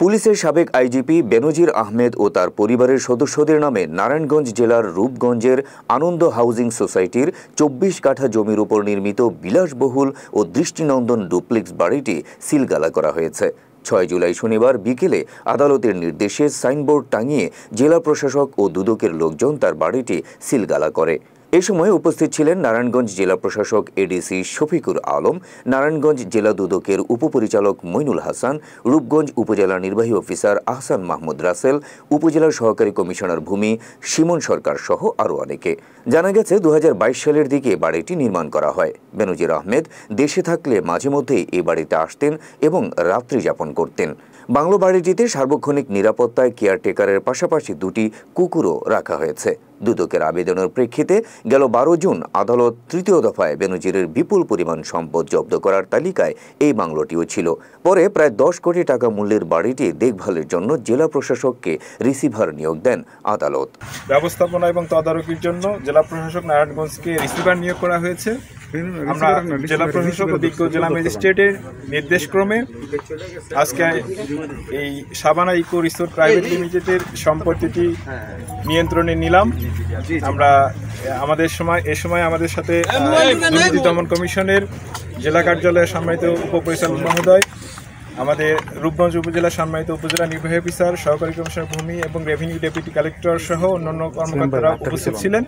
পুলিশের সাবেক আইজিপি বেনজির আহমেদ ও তার পরিবারের সদস্যদের নামে নারায়ণগঞ্জ জেলার রূপগঞ্জের আনন্দ হাউজিং সোসাইটির ২৪ কাঠা জমির উপর নির্মিত বিলাসবহুল ও দৃষ্টিনন্দন ডুপ্লেক্স বাড়িটি সিলগালা করা হয়েছে। ৬ জুলাই শনিবার বিকেলে আদালতের নির্দেশে সাইনবোর্ড টাঙিয়ে জেলা প্রশাসক ও দুদকের লোকজন তার বাড়িটি সিলগালা করে। এ সময় উপস্থিত ছিলেন নারায়ণগঞ্জ জেলা প্রশাসক এডিসি শফিকুর আলম, নারায়ণগঞ্জ জেলা দুদকের উপপরিচালক মইনুল হাসান, রূপগঞ্জ উপজেলা নির্বাহী অফিসার আহসান মাহমুদ রাসেল, উপজেলার সহকারী কমিশনার ভূমি শিমন সরকার সহ আরও অনেকে। জানা গেছে ২০২২ সালের দিকে বাড়িটি নির্মাণ করা হয়। বেনজির আহমেদ দেশে থাকলে মাঝে মধ্যেই এই বাড়িতে আসতেন এবং রাত্রি যাপন করতেন। বাংলো বাড়িটিতে সার্বক্ষণিক নিরাপত্তায় কেয়ারটেকারের পাশাপাশি ২টি কুকুরও রাখা হয়েছে। দুদকের আবেদনের প্রেক্ষিতে গেল ১২ জুন আদালত তৃতীয় দফায় বেনজিরের বিপুল পরিমাণ সম্পদ জব্দ করার তালিকায় এই বাংলোটিও ছিল। পরে প্রায় ১০ কোটি টাকা মূল্যের বাড়িটি দেখভালের জন্য জেলা প্রশাসককে রিসিভার নিয়োগ দেন আদালত। ব্যবস্থাপনা এবং তদারকির জন্য জেলা প্রশাসক নারায়ণগঞ্জকে রিসিভার নিয়োগ করা হয়েছে। আমরা জেলা প্রশাসক ও বিজ্ঞ জেলা ম্যাজিস্ট্রেটের নির্দেশক্রমে আজকে এই সাবানা ইকো রিসোর্ট প্রাইভেট লিমিটেডের সম্পত্তিটি নিয়ন্ত্রণে নিলাম। আমরা এ সময় আমাদের সাথে দুর্নীতি দমন কমিশনের জেলা কার্যালয়ের সম্মানিত উপপরিচালক মহোদয়, আমাদের রূপগঞ্জ উপজেলার সম্মানিত উপজেলা নির্বাহী অফিসার, সহকারী কমিশনার ভূমি এবং রেভিনিউ ডেপুটি কালেক্টর সহ অন্যান্য কর্মকর্তারা উপস্থিত ছিলেন।